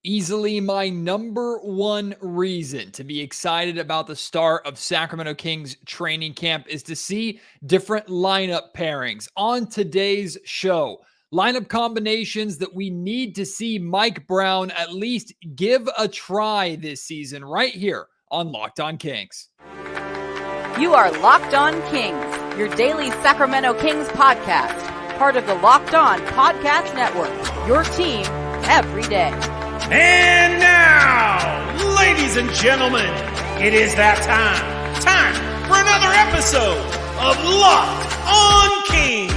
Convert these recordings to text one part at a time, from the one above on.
Easily my number one reason to be excited about the start of Sacramento Kings training camp is to see different lineup pairings on today's show. Lineup combinations that we need to see Mike Brown at least give a try this season right here on Locked On Kings. You are Locked On Kings, your daily Sacramento Kings podcast, part of the Locked On Podcast Network, your team every day. And now, ladies and gentlemen, it is that time for another episode of Locked On Kings.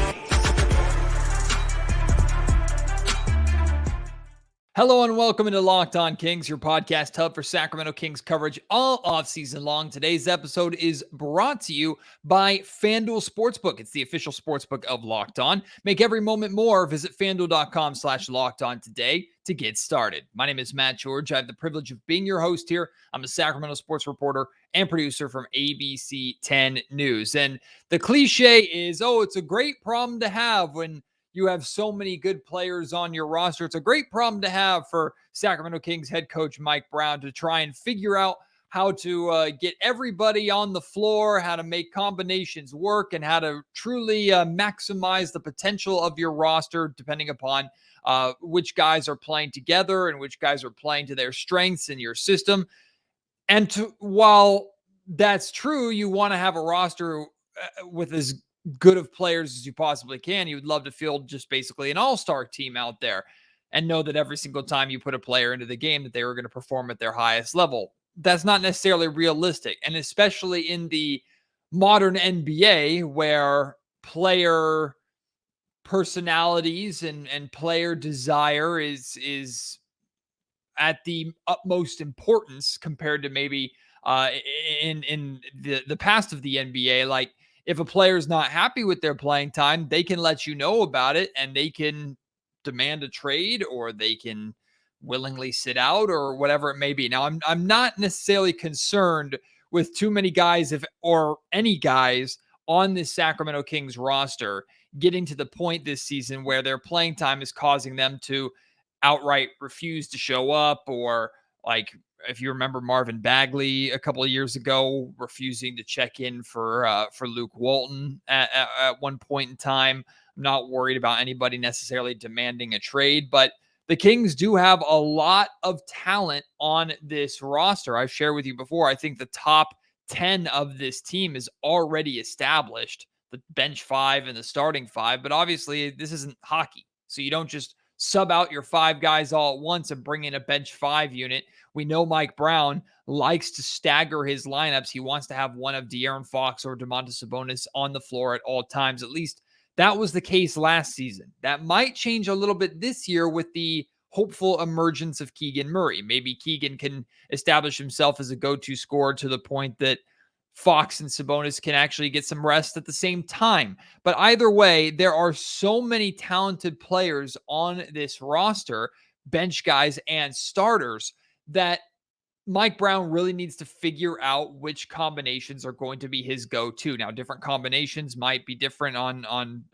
Hello and welcome into Locked On Kings, your podcast hub for Sacramento Kings coverage all offseason long. Today's episode is brought to you by FanDuel Sportsbook. It's the official sportsbook of Locked On. Make every moment more. Visit FanDuel.com/LockedOn today to get started. My name is Matt George. I have the privilege of being your host here. I'm a Sacramento sports reporter and producer from ABC 10 News. And the cliche is, it's a great problem to have when you have so many good players on your roster. It's a great problem to have for Sacramento Kings head coach Mike Brown to try and figure out how to get everybody on the floor, how to make combinations work, and how to truly maximize the potential of your roster depending upon which guys are playing together and which guys are playing to their strengths in your system. And while that's true, you want to have a roster with as good of players as you possibly can. You would love to field just basically an all-star team out there and know that every single time you put a player into the game that they were going to perform at their highest level. That's not necessarily realistic. And especially in the modern NBA where player personalities and player desire is at the utmost importance compared to maybe in the past of the NBA. Like, if a player is not happy with their playing time, they can let you know about it and they can demand a trade or they can willingly sit out or whatever it may be. Now, I'm not necessarily concerned with too many guys or any guys on this Sacramento Kings roster getting to the point this season where their playing time is causing them to outright refuse to show up, or like, if you remember Marvin Bagley a couple of years ago, refusing to check in for Luke Walton at one point in time. I'm not worried about anybody necessarily demanding a trade, but the Kings do have a lot of talent on this roster. I've shared with you before, I think the top 10 of this team is already established, the bench five and the starting five, but obviously this isn't hockey. So you don't just sub out your five guys all at once and bring in a bench five unit. We know Mike Brown likes to stagger his lineups. He wants to have one of De'Aaron Fox or Domantas Sabonis on the floor at all times. At least that was the case last season. That might change a little bit this year with the hopeful emergence of Keegan Murray. Maybe Keegan can establish himself as a go-to scorer to the point that Fox and Sabonis can actually get some rest at the same time. But either way, there are so many talented players on this roster, bench guys and starters, that Mike Brown really needs to figure out which combinations are going to be his go-to. Now, different combinations might be different on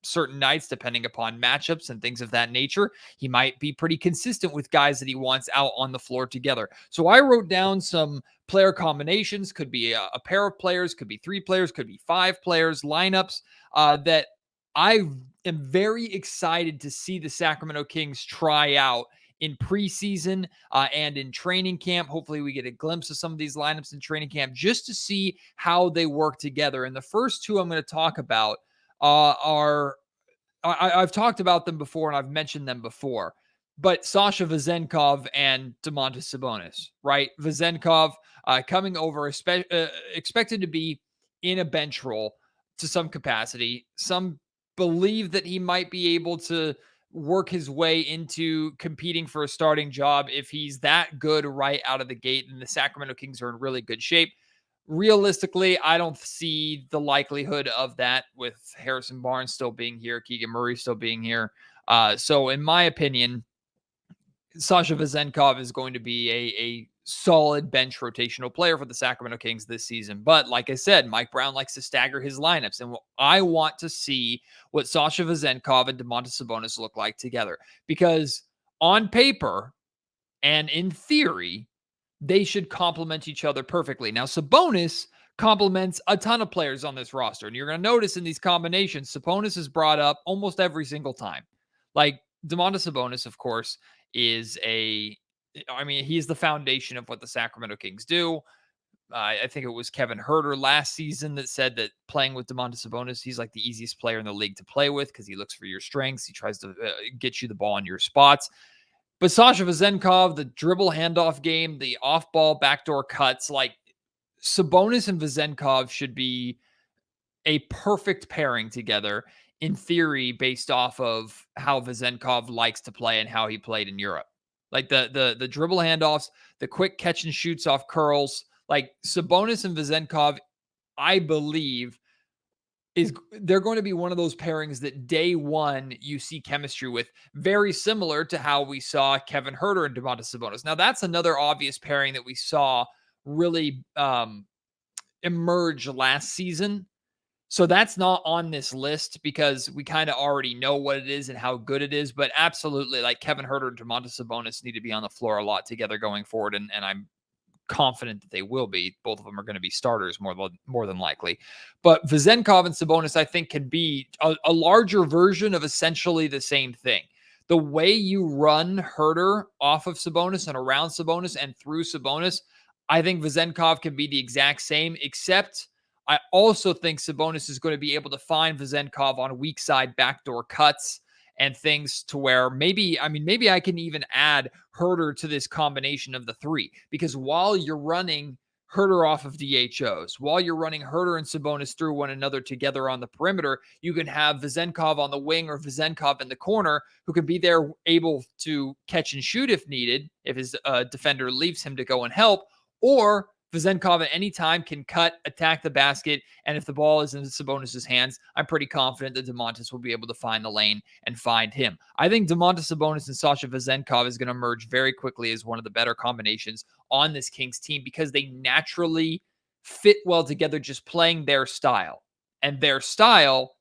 certain nights, depending upon matchups and things of that nature. He might be pretty consistent with guys that he wants out on the floor together. So I wrote down some player combinations. Could be a pair of players, could be three players, could be five players, lineups that I am very excited to see the Sacramento Kings try out in preseason and in training camp. Hopefully we get a glimpse of some of these lineups in training camp just to see how they work together. And the first two I'm going to talk about I've talked about them before and I've mentioned them before, but Sasha Vezenkov and Domantas Sabonis, right? Vezenkov coming over, expected to be in a bench role to some capacity. Some believe that he might be able to work his way into competing for a starting job if he's that good right out of the gate, and the Sacramento Kings are in really good shape. Realistically, I don't see the likelihood of that with Harrison Barnes still being here, Keegan Murray still being here. So in my opinion, Sasha Vezenkov is going to be a solid bench rotational player for the Sacramento Kings this season. But like I said, Mike Brown likes to stagger his lineups. And I want to see what Sasha Vezenkov and Domantas Sabonis look like together. Because on paper, And in theory, they should complement each other perfectly. Now, Sabonis complements a ton of players on this roster. And you're going to notice in these combinations, Sabonis is brought up almost every single time. Like Domantas Sabonis, of course, he's the foundation of what the Sacramento Kings do. I think it was Kevin Herter last season that said that playing with Domantas Sabonis, he's like the easiest player in the league to play with because he looks for your strengths. He tries to get you the ball in your spots. But Sasha Vezenkov, the dribble handoff game, the off-ball backdoor cuts, like Sabonis and Vezenkov should be a perfect pairing together in theory based off of how Vezenkov likes to play and how he played in Europe. Like the dribble handoffs, the quick catch and shoots off curls, like Sabonis and Vezenkov, I believe they're going to be one of those pairings that day one you see chemistry with, very similar to how we saw Kevin Herter and Domantas Sabonis. Now that's another obvious pairing that we saw really emerge last season. So that's not on this list because we kind of already know what it is and how good it is. But absolutely, like Kevin Herter and Domantas Sabonis need to be on the floor a lot together going forward. And I'm confident that they will be. Both of them are going to be starters more than likely. But Vezenkov and Sabonis, I think, can be a larger version of essentially the same thing. The way you run Herter off of Sabonis and around Sabonis and through Sabonis, I think Vezenkov can be the exact same, except I also think Sabonis is going to be able to find Vezenkov on weak side backdoor cuts and things to where maybe I can even add Herter to this combination of the three, because while you're running Herter off of DHOs, while you're running Herter and Sabonis through one another together on the perimeter, you can have Vezenkov on the wing or Vezenkov in the corner who can be there able to catch and shoot if needed, if his defender leaves him to go and help, or Vezenkov at any time can cut, attack the basket, and if the ball is in Sabonis' hands, I'm pretty confident that Domantas will be able to find the lane and find him. I think Domantas Sabonis and Sasha Vezenkov is going to emerge very quickly as one of the better combinations on this Kings team because they naturally fit well together just playing their style. And their style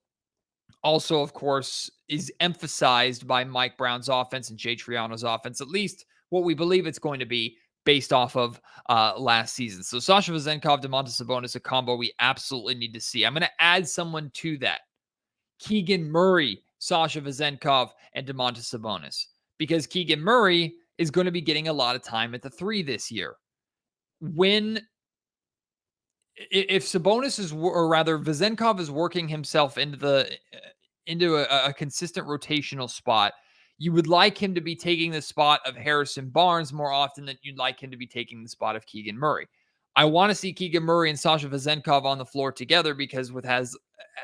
also, of course, is emphasized by Mike Brown's offense and Jay Triano's offense, at least what we believe it's going to be based off of last season. So Sasha Vezenkov, Domantas Sabonis, a combo we absolutely need to see. I'm going to add someone to that. Keegan Murray, Sasha Vezenkov, and Domantas Sabonis. Because Keegan Murray is going to be getting a lot of time at the three this year. If Sabonis is, or rather Vezenkov is working himself into a consistent rotational spot, you would like him to be taking the spot of Harrison Barnes more often than you'd like him to be taking the spot of Keegan Murray. I want to see Keegan Murray and Sasha Vezenkov on the floor together because with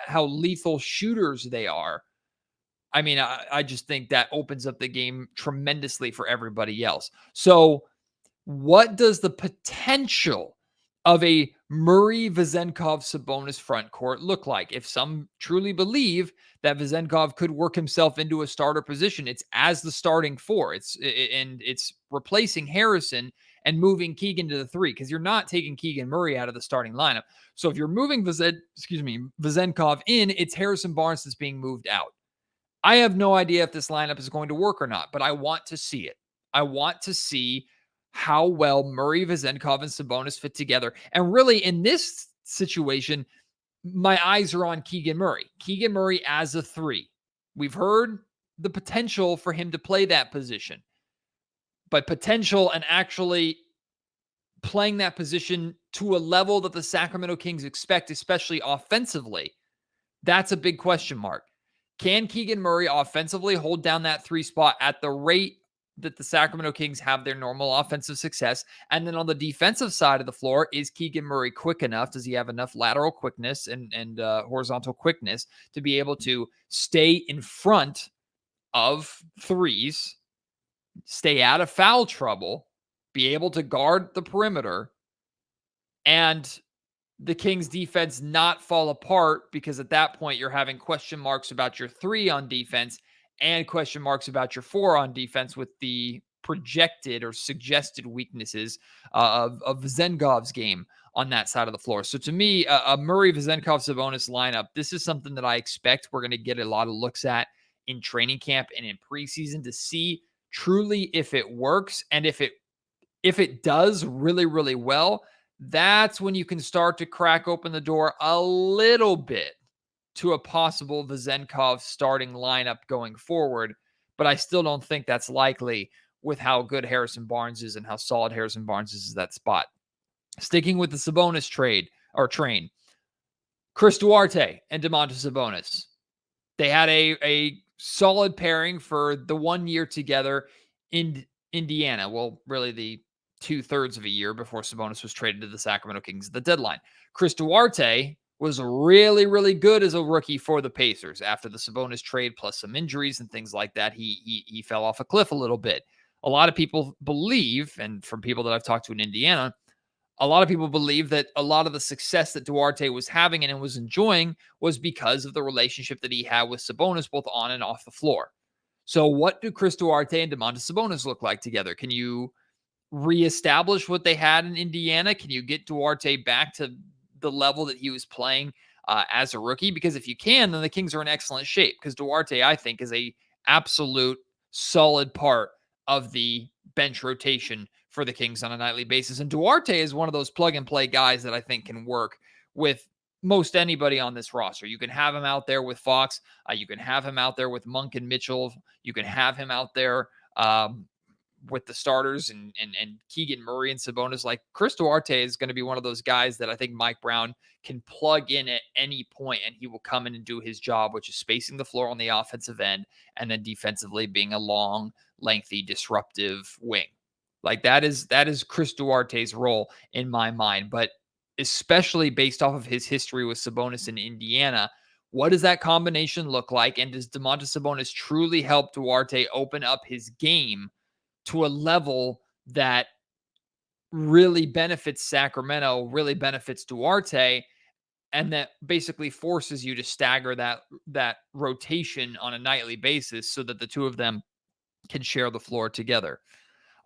how lethal shooters they are. I mean, I just think that opens up the game tremendously for everybody else. So what does the potential of a Murray, Vezenkov, Sabonis front court look like? If some truly believe that Vezenkov could work himself into a starter position, it's as the starting four. It's replacing Harrison and moving Keegan to the three, because you're not taking Keegan Murray out of the starting lineup. So if you're moving Vezenkov in, it's Harrison Barnes that's being moved out. I have no idea if this lineup is going to work or not, but I want to see it. I want to see how well Murray, Vezenkov, and Sabonis fit together. And really, in this situation, my eyes are on Keegan Murray. Keegan Murray as a three. We've heard the potential for him to play that position. But potential and actually playing that position to a level that the Sacramento Kings expect, especially offensively, that's a big question mark. Can Keegan Murray offensively hold down that three spot at the rate that the Sacramento Kings have their normal offensive success? And then on the defensive side of the floor, is Keegan Murray quick enough? Does he have enough lateral quickness and horizontal quickness to be able to stay in front of threes, stay out of foul trouble, be able to guard the perimeter, and the Kings defense not fall apart? Because at that point you're having question marks about your three on defense and question marks about your four on defense with the projected or suggested weaknesses of Vezenkov's game on that side of the floor. So to me, a Murray, Vezenkov, Sabonis lineup, this is something that I expect we're going to get a lot of looks at in training camp and in preseason to see truly if it works, and if it does really, really well, that's when you can start to crack open the door a little bit to a possible Vezenkov starting lineup going forward. But I still don't think that's likely with how good Harrison Barnes is and how solid Harrison Barnes is at that spot. Sticking with the Sabonis train, Chris Duarte and Domantas Sabonis. They had a solid pairing for the 1 year together in Indiana. Well, really the 2/3 of a year before Sabonis was traded to the Sacramento Kings at the deadline. Chris Duarte was really, really good as a rookie for the Pacers. After the Sabonis trade, plus some injuries and things like that, he fell off a cliff a little bit. A lot of people believe, and from people that I've talked to in Indiana, a lot of people believe that a lot of the success that Duarte was having and was enjoying was because of the relationship that he had with Sabonis, both on and off the floor. So what do Chris Duarte and Domantas Sabonis look like together? Can you reestablish what they had in Indiana? Can you get Duarte back to the level that he was playing as a rookie? Because if you can, then the Kings are in excellent shape, because Duarte, I think, is a absolute solid part of the bench rotation for the Kings on a nightly basis. And Duarte is one of those plug and play guys that I think can work with most anybody on this roster. You can have him out there with Fox. You can have him out there with Monk and Mitchell. You can have him out there with the starters and Keegan Murray and Sabonis. Like, Chris Duarte is going to be one of those guys that I think Mike Brown can plug in at any point, and he will come in and do his job, which is spacing the floor on the offensive end and then defensively being a long, lengthy, disruptive wing. Like, that is Chris Duarte's role in my mind. But especially based off of his history with Sabonis in Indiana, what does that combination look like? And does Domantas Sabonis truly help Duarte open up his game to a level that really benefits Sacramento, really benefits Duarte, and that basically forces you to stagger that rotation on a nightly basis so that the two of them can share the floor together?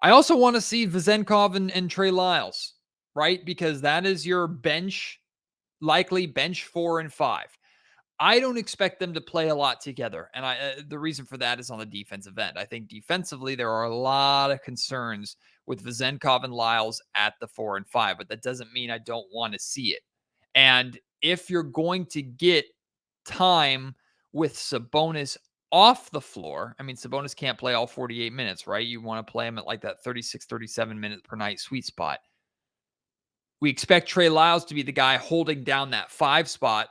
I also want to see Vezenkov and Trey Lyles, right? Because that is your likely bench 4 and 5. I don't expect them to play a lot together. And the reason for that is on the defensive end. I think defensively, there are a lot of concerns with Vezenkov and Lyles at the 4 and 5, but that doesn't mean I don't want to see it. And if you're going to get time with Sabonis off the floor, I mean, Sabonis can't play all 48 minutes, right? You want to play him at like that 36, 37 minutes per night sweet spot. We expect Trey Lyles to be the guy holding down that 5 spot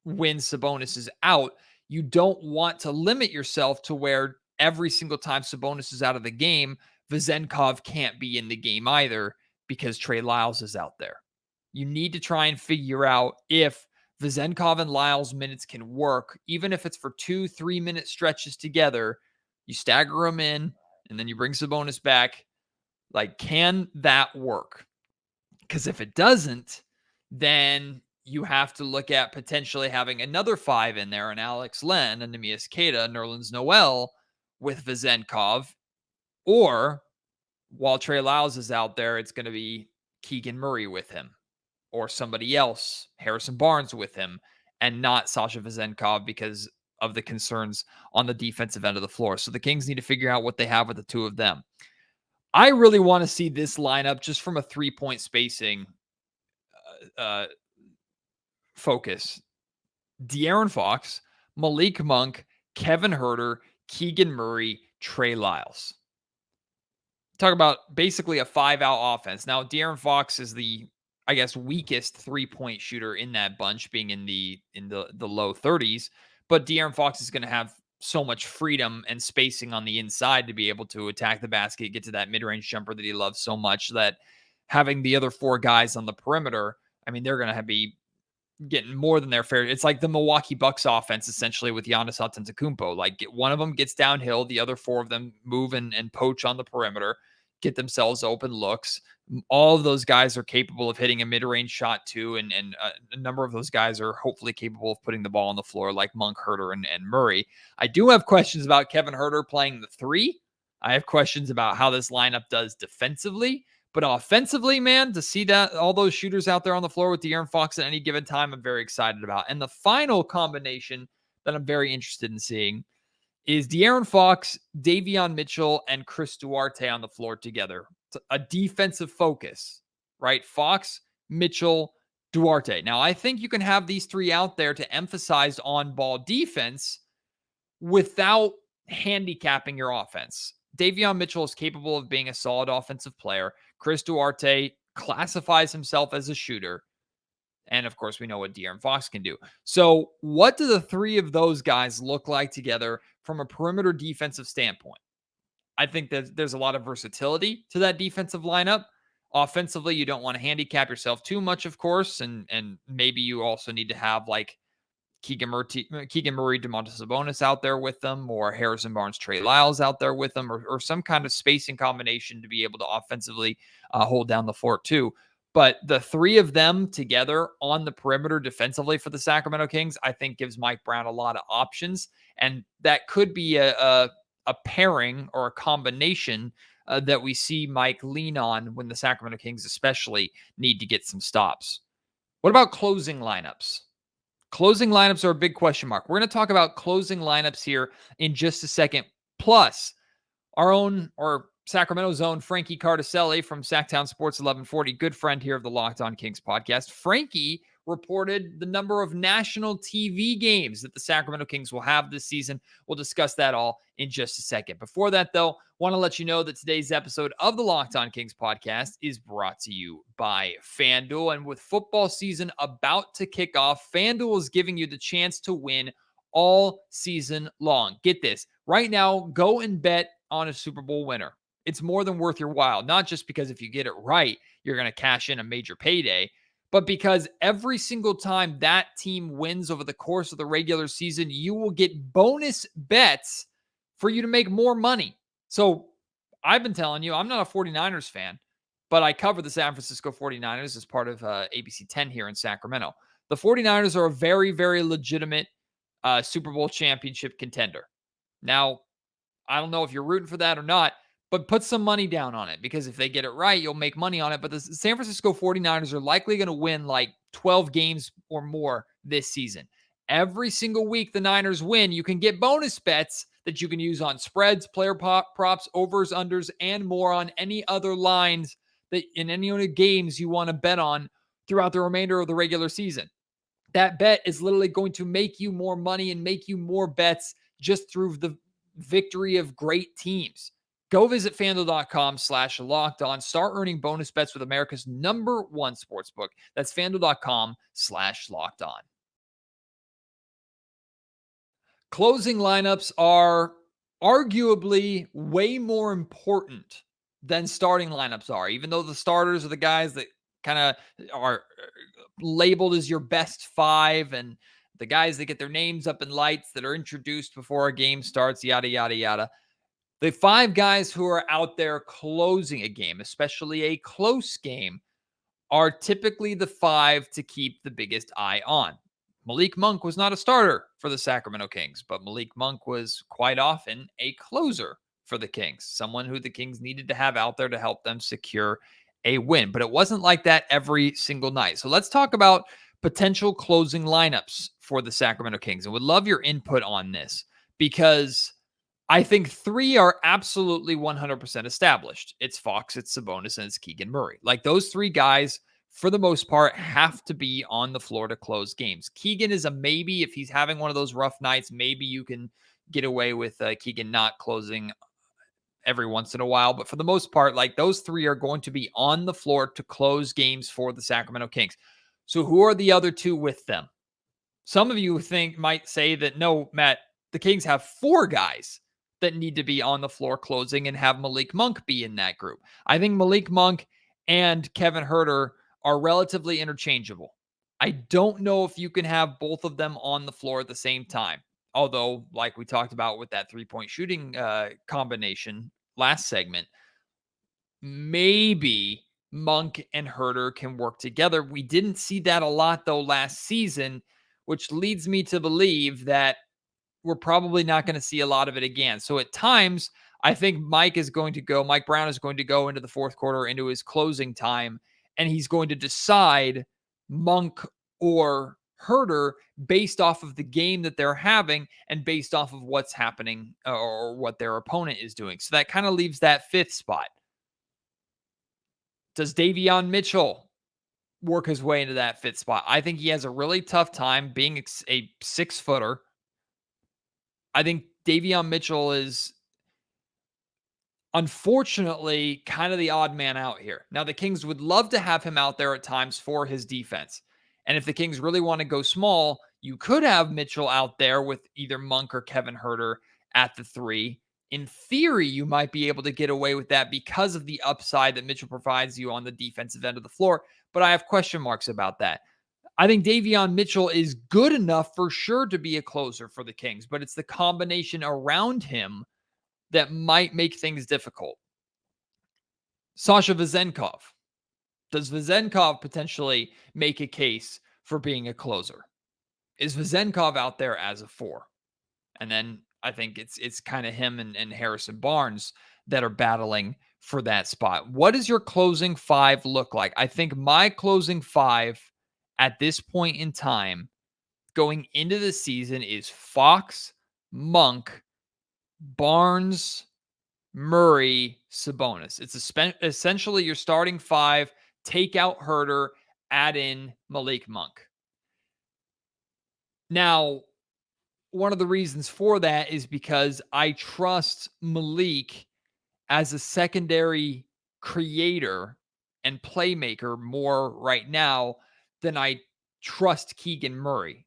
when Sabonis is out. You don't want to limit yourself to where every single time Sabonis is out of the game, Vezenkov can't be in the game either because Trey Lyles is out there. You need to try and figure out if Vezenkov and Lyles minutes can work, even if it's for 2-3 minute stretches together. You stagger them in and then you bring Sabonis back. Like, can that work? Because if it doesn't, then you have to look at potentially having another 5 in there, and Alex Len, and Neemias Queta, Nerlens Noel with Vezenkov. Or while Trey Lyles is out there, it's going to be Keegan Murray with him, or somebody else, Harrison Barnes with him, and not Sasha Vezenkov because of the concerns on the defensive end of the floor. So the Kings need to figure out what they have with the two of them. I really want to see this lineup just from a 3-point spacing focus. De'Aaron Fox, Malik Monk, Kevin Huerter, Keegan Murray, Trey Lyles. Talk about basically a 5-out offense. Now, De'Aaron Fox is the, I guess, weakest 3-point shooter in that bunch, being in the low 30s. But De'Aaron Fox is going to have so much freedom and spacing on the inside to be able to attack the basket, get to that mid-range jumper that he loves so much, that having the other 4 guys on the perimeter, I mean, they're going to be getting more than their fair. It's like the Milwaukee Bucks offense, essentially, with Giannis Antetokounmpo. Like, one of them gets downhill, the other 4 of them move and poach on the perimeter, get themselves open looks. All of those guys are capable of hitting a mid-range shot too, and a number of those guys are hopefully capable of putting the ball on the floor, like Monk, Huerter, and Murray. I do have questions about Kevin Huerter playing the 3. I have questions about how this lineup does defensively. But offensively, man, to see that all those shooters out there on the floor with De'Aaron Fox at any given time, I'm very excited about. And the final combination that I'm very interested in seeing is De'Aaron Fox, Davion Mitchell, and Chris Duarte on the floor together. It's a defensive focus, right? Fox, Mitchell, Duarte. Now, I think you can have these three out there to emphasize on-ball defense without handicapping your offense. Davion Mitchell is capable of being a solid offensive player. Chris Duarte classifies himself as a shooter. And of course, we know what De'Aaron Fox can do. So, what do the three of those guys look like together from a perimeter defensive standpoint? I think that there's a lot of versatility to that defensive lineup. Offensively, you don't want to handicap yourself too much, of course, and maybe you also need to have like Keegan Murray, Domantas Sabonis out there with them, or Harrison Barnes, Trey Lyles out there with them, or some kind of spacing combination to be able to offensively hold down the fort too. But the three of them together on the perimeter defensively for the Sacramento Kings, I think gives Mike Brown a lot of options. And that could be a pairing or a combination that we see Mike lean on when the Sacramento Kings especially need to get some stops. What about closing lineups? Closing lineups are a big question mark. We're going to talk about closing lineups here in just a second. Plus, our own, or Sacramento's own, Frankie Cardicelli from Sacktown Sports 1140, good friend here of the Locked On Kings podcast. Frankie reported the number of national TV games that the Sacramento Kings will have this season. We'll discuss that all in just a second. Before that, though, want to let you know that today's episode of the Locked On Kings podcast is brought to you by FanDuel. And with football season about to kick off, FanDuel is giving you the chance to win all season long. Get this. Right now, go and bet on a Super Bowl winner. It's more than worth your while, not just because if you get it right, you're going to cash in a major payday, but because every single time that team wins over the course of the regular season, you will get bonus bets for you to make more money. So I've been telling you, I'm not a 49ers fan, but I cover the San Francisco 49ers as part of ABC 10 here in Sacramento. The 49ers are a very, very legitimate Super Bowl championship contender. Now, I don't know if you're rooting for that or not, but put some money down on it, because if they get it right, you'll make money on it. But the San Francisco 49ers are likely going to win like 12 games or more this season. Every single week the Niners win, you can get bonus bets that you can use on spreads, player props, overs, unders, and more on any other lines that in any other games you want to bet on throughout the remainder of the regular season. That bet is literally going to make you more money and make you more bets just through the victory of great teams. Go visit FanDuel.com/LockedOn. Start earning bonus bets with America's #1 sportsbook. That's FanDuel.com/LockedOn. Closing lineups are arguably way more important than starting lineups are, even though the starters are the guys that kind of are labeled as your best five, and the guys that get their names up in lights that are introduced before a game starts, yada, yada, yada. The five guys who are out there closing a game, especially a close game, are typically the five to keep the biggest eye on. Malik Monk was not a starter for the Sacramento Kings, but Malik Monk was quite often a closer for the Kings, someone who the Kings needed to have out there to help them secure a win. But it wasn't like that every single night. So let's talk about potential closing lineups for the Sacramento Kings. I would love your input on this, because I think three are absolutely 100% established. It's Fox, it's Sabonis, and it's Keegan Murray. Like, those three guys, for the most part, have to be on the floor to close games. Keegan is a maybe. If he's having one of those rough nights, maybe you can get away with Keegan not closing every once in a while. But for the most part, like, those three are going to be on the floor to close games for the Sacramento Kings. So who are the other two with them? Some of you might say that, no, Matt, the Kings have four guys that need to be on the floor closing, and have Malik Monk be in that group. I think Malik Monk and Kevin Huerter are relatively interchangeable. I don't know if you can have both of them on the floor at the same time. Although, like we talked about with that three-point shooting combination last segment, maybe Monk and Huerter can work together. We didn't see that a lot, though, last season, which leads me to believe that we're probably not going to see a lot of it again. So at times, I think Mike Brown is going to go into the fourth quarter, into his closing time, and he's going to decide Monk or Herder based off of the game that they're having and based off of what's happening or what their opponent is doing. So that kind of leaves that 5th spot. Does Davion Mitchell work his way into that 5th spot? I think he has a really tough time being a 6-footer. I think Davion Mitchell is unfortunately kind of the odd man out here. Now, the Kings would love to have him out there at times for his defense. And if the Kings really want to go small, you could have Mitchell out there with either Monk or Kevin Herter at the 3. In theory, you might be able to get away with that because of the upside that Mitchell provides you on the defensive end of the floor. But I have question marks about that. I think Davion Mitchell is good enough for sure to be a closer for the Kings, but it's the combination around him that might make things difficult. Sasha Vezenkov. Does Vezenkov potentially make a case for being a closer? Is Vezenkov out there as a 4? And then I think it's kind of him and Harrison Barnes that are battling for that spot. What does your closing 5 look like? I think my closing 5 at this point in time going into the season is Fox, Monk, Barnes, Murray, Sabonis. It's essentially your starting 5, take out Herter, add in Malik Monk. Now, one of the reasons for that is because I trust Malik as a secondary creator and playmaker more right now than I trust Keegan Murray.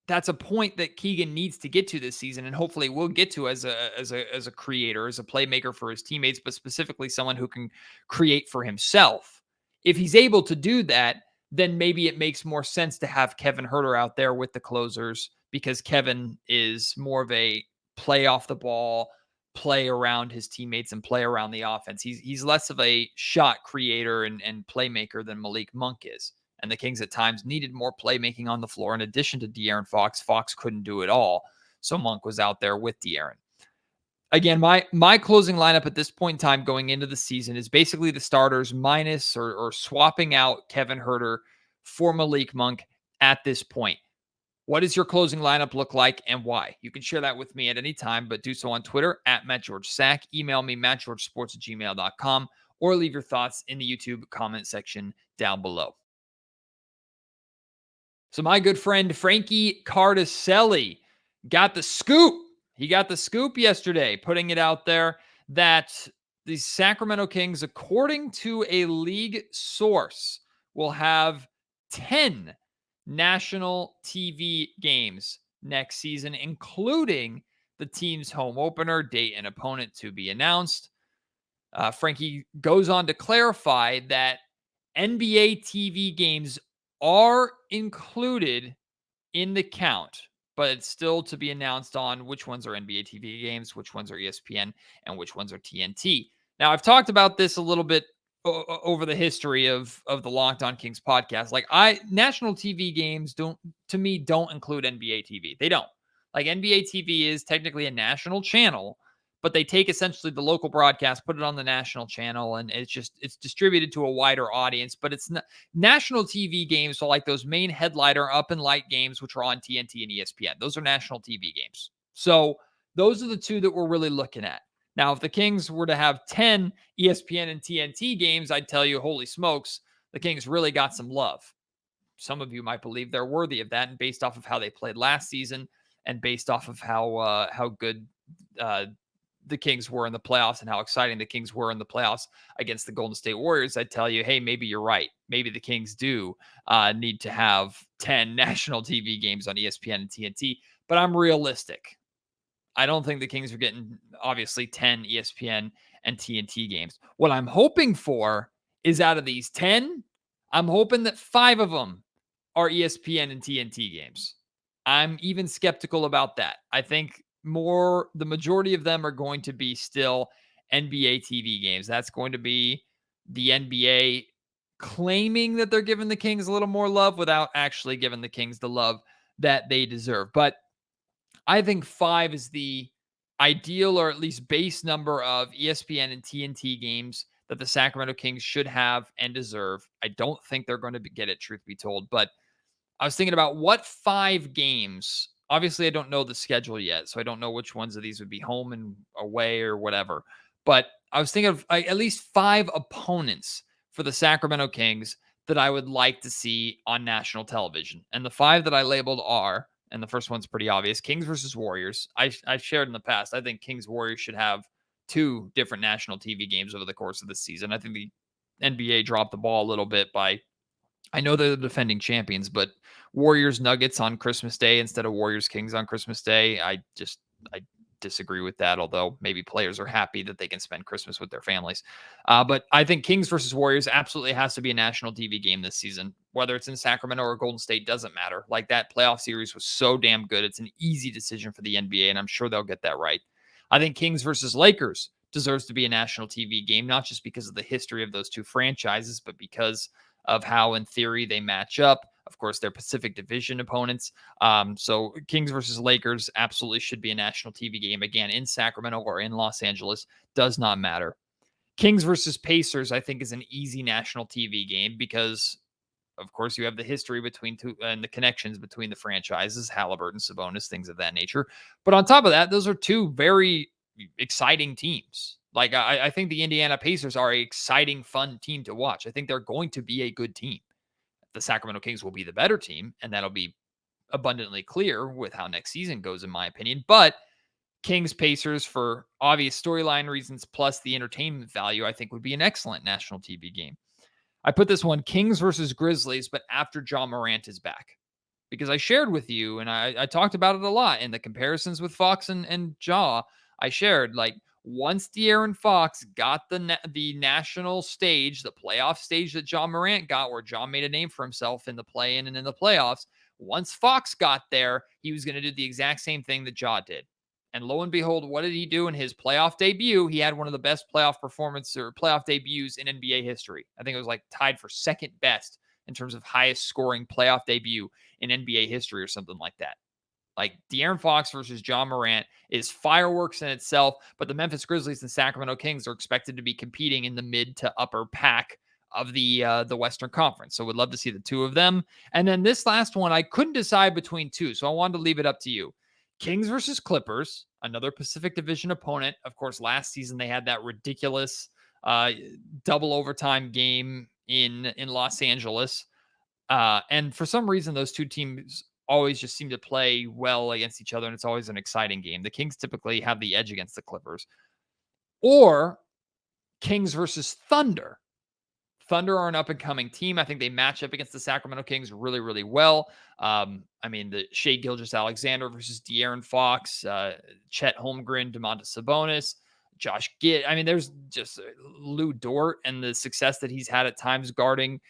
That's a point that Keegan needs to get to this season, and hopefully will get to as a creator, as a playmaker for his teammates, but specifically someone who can create for himself. If he's able to do that, then maybe it makes more sense to have Kevin Herter out there with the closers because Kevin is more of a play off the ball, play around his teammates, and play around the offense. He's less of a shot creator and playmaker than Malik Monk is. And the Kings at times needed more playmaking on the floor. In addition to De'Aaron Fox, Fox couldn't do it all. So Monk was out there with De'Aaron. Again, my closing lineup at this point in time going into the season is basically the starters minus or swapping out Kevin Herter for Malik Monk at this point. What does your closing lineup look like and why? You can share that with me at any time, but do so on Twitter at MattGeorgeSack. Email me, mattgeorgesports@gmail.com, or leave your thoughts in the YouTube comment section down below. So my good friend Frankie Cardicelli got the scoop. He got the scoop yesterday, putting it out there that the Sacramento Kings, according to a league source, will have 10 national TV games next season, including the team's home opener, date and opponent to be announced. Frankie goes on to clarify that NBA TV games are included in the count, but it's still to be announced on which ones are NBA TV games, which ones are ESPN, and which ones are TNT. Now, I've talked about this a little bit over the history of the Locked On Kings podcast. Like national TV games don't include NBA TV. They don't. Like NBA TV is technically a national channel, but they take essentially the local broadcast, put it on the national channel, and it's distributed to a wider audience. But it's not national TV games. So like those main headliner up and light games, which are on TNT and ESPN, those are national TV games. So those are the two that we're really looking at. Now, if the Kings were to have 10 ESPN and TNT games, I'd tell you, holy smokes, the Kings really got some love. Some of you might believe they're worthy of that, and based off of how they played last season, and based off of how good the Kings were in the playoffs and how exciting the Kings were in the playoffs against the Golden State Warriors, I'd tell you, hey, maybe you're right. Maybe the Kings do need to have 10 national TV games on ESPN and TNT, but I'm realistic. I don't think the Kings are getting, obviously, 10 ESPN and TNT games. What I'm hoping for is out of these 10, I'm hoping that 5 of them are ESPN and TNT games. I'm even skeptical about that. I think the majority of them are going to be still NBA TV games. That's going to be the NBA claiming that they're giving the Kings a little more love without actually giving the Kings the love that they deserve. But I think 5 is the ideal or at least base number of ESPN and TNT games that the Sacramento Kings should have and deserve. I don't think they're going to get it, truth be told, but I was thinking about what 5 games. Obviously, I don't know the schedule yet, so I don't know which ones of these would be home and away or whatever. But I was thinking of at least 5 opponents for the Sacramento Kings that I would like to see on national television. And the 5 that I labeled are, and the first one's pretty obvious, Kings versus Warriors. I've shared in the past, I think Kings Warriors should have 2 different national TV games over the course of the season. I think the NBA dropped the ball a little bit by, I know they're the defending champions, but Warriors Nuggets on Christmas Day instead of Warriors Kings on Christmas Day. I disagree with that, although maybe players are happy that they can spend Christmas with their families. But I think Kings versus Warriors absolutely has to be a national TV game this season. Whether it's in Sacramento or Golden State, doesn't matter. Like, that playoff series was so damn good. It's an easy decision for the NBA, and I'm sure they'll get that right. I think Kings versus Lakers deserves to be a national TV game, not just because of the history of those two franchises, but because of how, in theory, they match up. Of course, they're Pacific Division opponents. So Kings versus Lakers absolutely should be a national TV game. Again, in Sacramento or in Los Angeles, does not matter. Kings versus Pacers, I think, is an easy national TV game because, of course, you have the history between two and the connections between the franchises, Halliburton, Sabonis, things of that nature. But on top of that, those are 2 very exciting teams. Like, I think the Indiana Pacers are an exciting, fun team to watch. I think they're going to be a good team. The Sacramento Kings will be the better team, and that'll be abundantly clear with how next season goes, in my opinion. But Kings Pacers, for obvious storyline reasons, plus the entertainment value, I think would be an excellent national TV game. I put this one Kings versus Grizzlies, but after Ja Morant is back. Because I shared with you, and I talked about it a lot in the comparisons with Fox and Ja. I shared, like, once De'Aaron Fox got the national stage, the playoff stage that Ja Morant got, where Ja made a name for himself in the play-in and in the playoffs, once Fox got there, he was going to do the exact same thing that Ja did. And lo and behold, what did he do in his playoff debut? He had one of the best playoff performances or playoff debuts in NBA history. I think it was like tied for second best in terms of highest scoring playoff debut in NBA history or something like that. Like, De'Aaron Fox versus Ja Morant is fireworks in itself, but the Memphis Grizzlies and Sacramento Kings are expected to be competing in the mid to upper pack of the Western Conference. So we'd love to see the 2 of them. And then this last one, I couldn't decide between 2, so I wanted to leave it up to you. Kings versus Clippers, another Pacific Division opponent. Of course, last season they had that ridiculous double overtime game in Los Angeles. And for some reason, those 2 teams always just seem to play well against each other, and it's always an exciting game. The Kings typically have the edge against the Clippers. Or Kings versus Thunder. Thunder are an up-and-coming team. I think they match up against the Sacramento Kings really, really well. The Shai Gilgeous-Alexander versus De'Aaron Fox, Chet Holmgren, Domantas Sabonis, Josh Gidd. There's just Lou Dort and the success that he's had at times guarding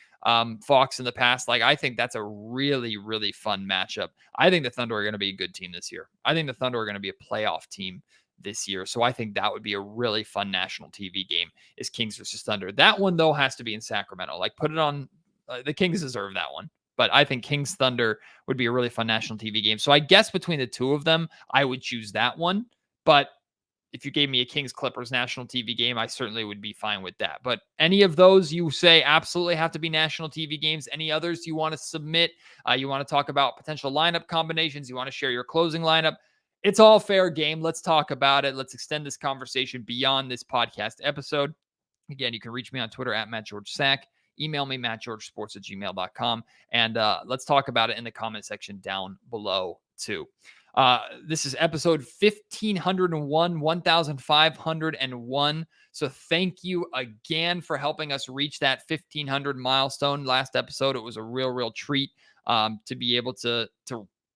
Fox in the past. Like, I think that's a really, really fun matchup. I think the Thunder are going to be a good team this year. I think the Thunder are going to be a playoff team this year. So I think that would be a really fun national TV game, is Kings versus Thunder. That one, though, has to be in Sacramento. Like, put it on. The Kings deserve that one. But I think Kings Thunder would be a really fun national TV game. So I guess between the 2 of them, I would choose that one. But if you gave me a Kings Clippers national TV game, I certainly would be fine with that. But any of those you say absolutely have to be national TV games. Any others you want to submit? You want to talk about potential lineup combinations? You want to share your closing lineup? It's all fair game. Let's talk about it. Let's extend this conversation beyond this podcast episode. Again, you can reach me on Twitter at MattGeorgeSack. Email me, mattgeorgesports@gmail.com. And let's talk about it in the comment section down below, too. This is episode 1501. So thank you again for helping us reach that 1500 milestone. Last episode, it was a real treat to be able to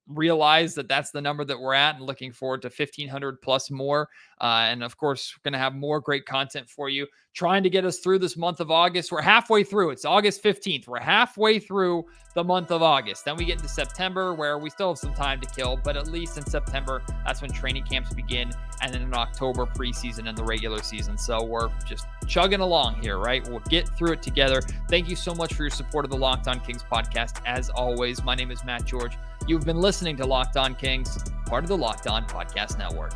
realize that that's the number that we're at, and looking forward to 1500 plus more. And of course, we're going to have more great content for you, trying to get us through this month of August. We're halfway through. It's August 15th. We're halfway through the month of August. Then we get into September, where we still have some time to kill, but at least in September, that's when training camps begin. And then in October, preseason and the regular season. So we're just chugging along here, right? We'll get through it together. Thank you so much for your support of the Locked On Kings podcast. As always, my name is Matt George. You've been listening to Locked On Kings, part of the Locked On Podcast Network.